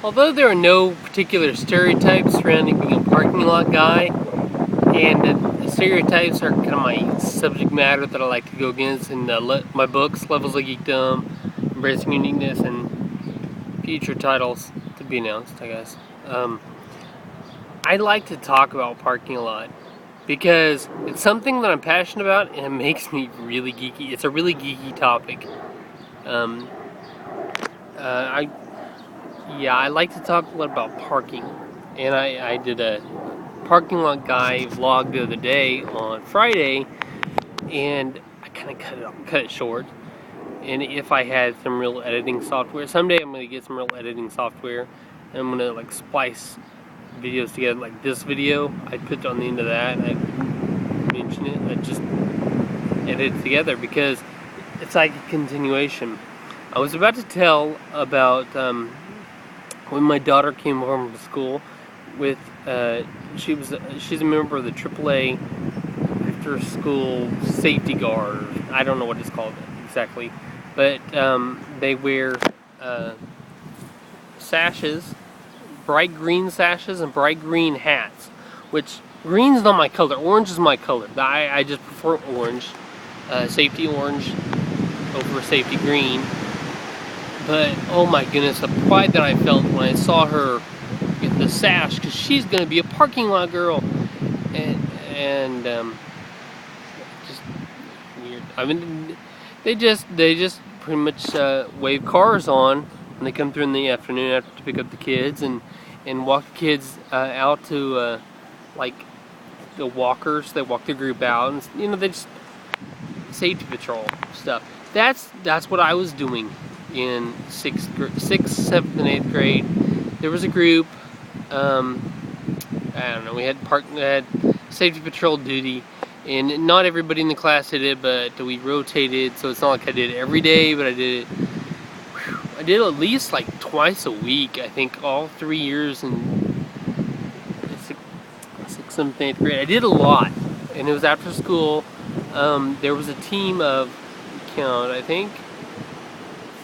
Although there are no particular stereotypes surrounding being a parking lot guy, and the stereotypes are kind of my subject matter that I like to go against in my books, Levels of Geekdom, Embracing Uniqueness, and future titles to be announced, I guess. I like to talk about parking a lot because it's something that I'm passionate about and it makes me really geeky. It's a really geeky topic. I like to talk a lot about parking, and I did a parking lot guy vlog the other day on Friday, and I kind of cut it short. And if I had some real editing software, someday I'm gonna get some real editing software, and I'm gonna like splice videos together, like this video. I put on the end of that, and I mention it. I just edit it together because it's like a continuation. I was about to tell about when my daughter came home from school with she's a member of the AAA after school safety guard. I don't know what it's called exactly, but they wear sashes, bright green sashes and bright green hats, which green's not my color. Orange is my color. I just prefer orange, safety orange over safety green. But oh my goodness, the pride that I felt when I saw her get the sash, because she's going to be a parking lot girl, and just weird. I mean, they just pretty much wave cars on when they come through in the afternoon after to pick up the kids and walk the kids out to like the walkers. They walk the group out, and they just safety patrol stuff. That's what I was doing in 6th, 7th, and 8th grade. There was a group. I don't know. We had safety patrol duty, and not everybody in the class did it, but we rotated. So it's not like I did it every day, but I did it. I did it at least like twice a week. I think all 3 years in 6th, 7th, 8th grade. I did a lot, and it was after school. There was a team of I think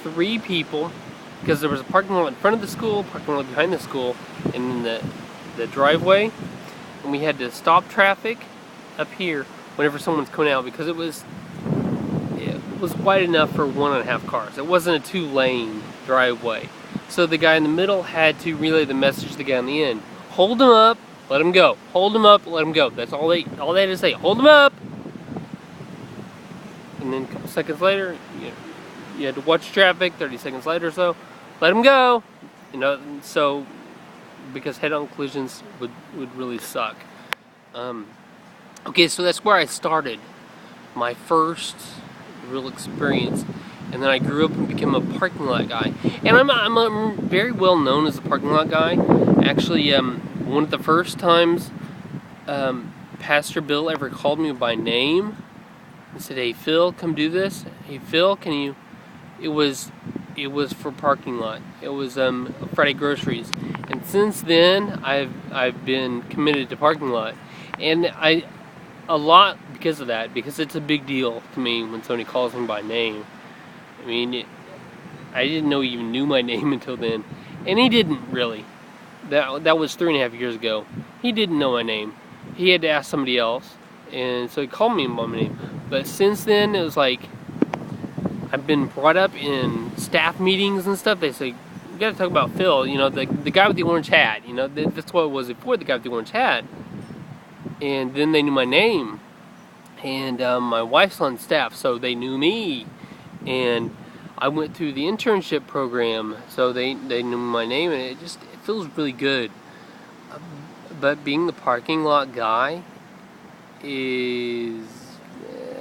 3 people, because there was a parking lot in front of the school, parking lot behind the school, and then the driveway, and we had to stop traffic up here whenever someone's coming out, because it was wide enough for 1.5 cars. It wasn't a 2-lane driveway, so the guy in the middle had to relay the message to the guy on the end: hold him up, let him go. Hold him up, let him go. That's all they had to say. Hold him up. And then a couple seconds later, you had to watch traffic. 30 seconds later or so, let them go. So because head-on collisions would really suck. Okay, so that's where I started my first real experience, and then I grew up and became a parking lot guy. And I'm very well known as a parking lot guy. Actually, one of the first times Pastor Bill ever called me by name and said, "Hey Phil, come do this. Hey Phil, can you?" It was for parking lot. It was Friday groceries, and since then I've been committed to parking lot, and a lot because of that, because it's a big deal to me when somebody calls me by name. I mean, I didn't know he even knew my name until then, and he didn't really. That was 3.5 years ago. He didn't know my name. He had to ask somebody else, and so he called me by my name. But since then, it was like I've been brought up in staff meetings and stuff. They say, "You got to talk about Phil. The guy with the orange hat. That's what it was before, the guy with the orange hat." And then they knew my name, and my wife's on staff, so they knew me. And I went through the internship program, so they knew my name, and it feels really good. But being the parking lot guy is,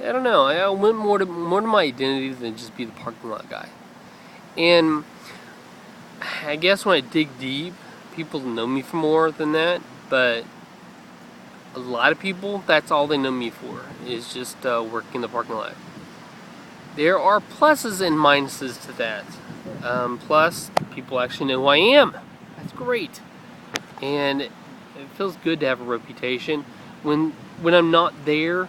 I don't know. I went more to my identity than just be the parking lot guy. And I guess when I dig deep, people know me for more than that. But a lot of people, that's all they know me for, is just working in the parking lot. There are pluses and minuses to that. Plus, people actually know who I am. That's great. And it feels good to have a reputation. When I'm not there,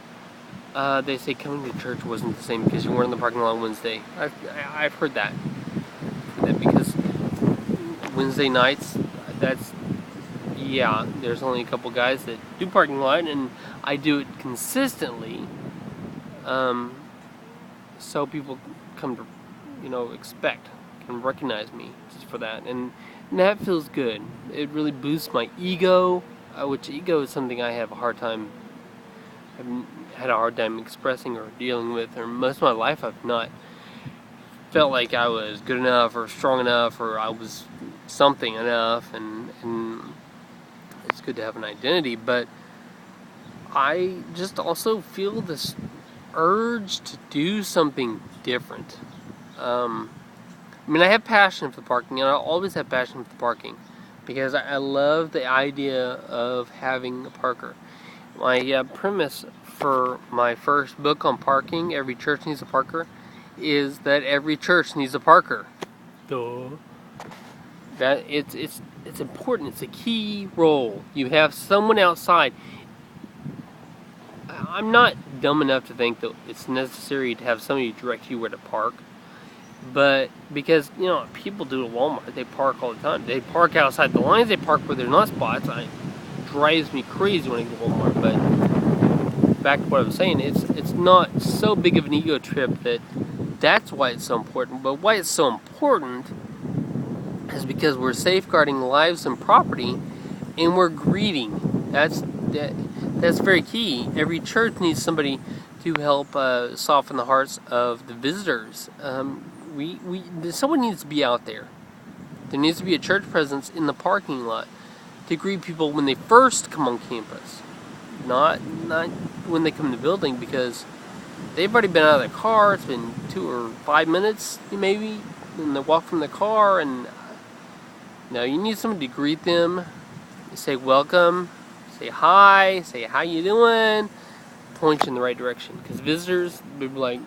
they say coming to church wasn't the same because you weren't in the parking lot on Wednesday. I've heard that. Because Wednesday nights, there's only a couple guys that do parking lot, and I do it consistently, so people come to, can recognize me just for that, and that feels good. It really boosts my ego, which ego is something I have a hard time, I've had a hard time expressing or dealing with, or most of my life I've not felt like I was good enough or strong enough or I was something enough, and it's good to have an identity, but I just also feel this urge to do something different. I have passion for the parking, and I always have passion for the parking because I love the idea of having a parker. My premise for my first book on parking, Every Church Needs a Parker, is that every church needs a parker. Duh. That it's important. It's a key role. You have someone outside. I'm not dumb enough to think that it's necessary to have somebody direct you where to park, but because people do at Walmart, they park all the time. They park outside the lines. They park where there's not spots. It drives me crazy when I go to Walmart. But back to what I was saying, it's not so big of an ego trip that's why it's so important. But why it's so important is because we're safeguarding lives and property, and we're greeting. That's very key. Every church needs somebody to help soften the hearts of the visitors. Someone needs to be out there. There needs to be a church presence in the parking lot to greet people when they first come on campus, not when they come to the building, because they've already been out of their car. It's been 2 or 5 minutes, maybe, and they walk from the car, and now you need somebody to greet them. You say welcome, say hi, say how you doing, point you in the right direction. Because visitors, they'll be like, I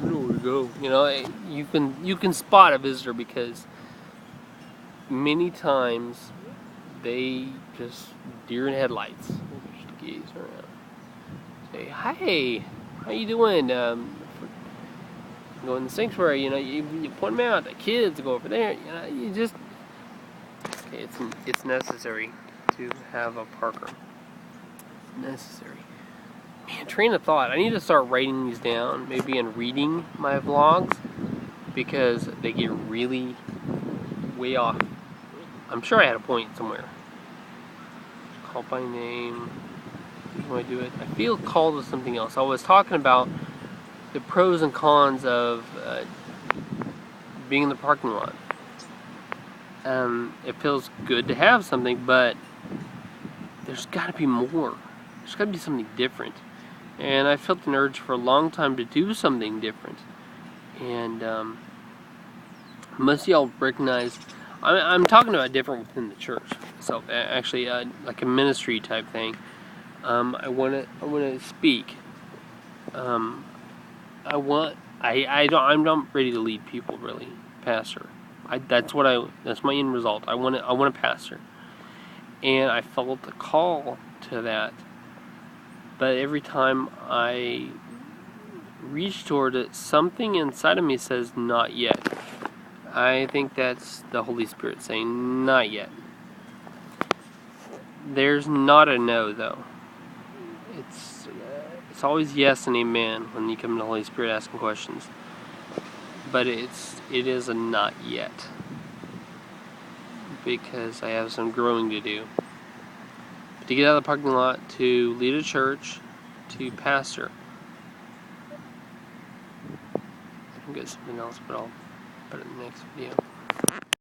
don't know where to go. You can spot a visitor because many times they just deer in headlights. Just gaze around. Say, hey, how you doing? Go in the sanctuary, you point them out. The kids go over there. It's necessary to have a parker. Necessary. Man, train of thought. I need to start writing these down, maybe and reading my vlogs, because they get really way off. I'm sure I had a point somewhere. Call by name. How do I do it? I feel called with something else. I was talking about the pros and cons of being in the parking lot. It feels good to have something, but there's got to be more. There's got to be something different. And I felt an urge for a long time to do something different. And most of y'all recognize, I'm talking about different within the church. So actually, like a ministry type thing. I want to speak. I'm not ready to lead people, really, pastor. That's my end result. I want to pastor, and I felt the call to that. But every time I reach toward it, something inside of me says, not yet. I think that's the Holy Spirit saying, not yet. There's not a no, though. It's always yes and amen when you come to the Holy Spirit asking questions. But it is a not yet. Because I have some growing to do. To get out of the parking lot, to lead a church, to pastor. I can get something else, but I'll put it in the next video.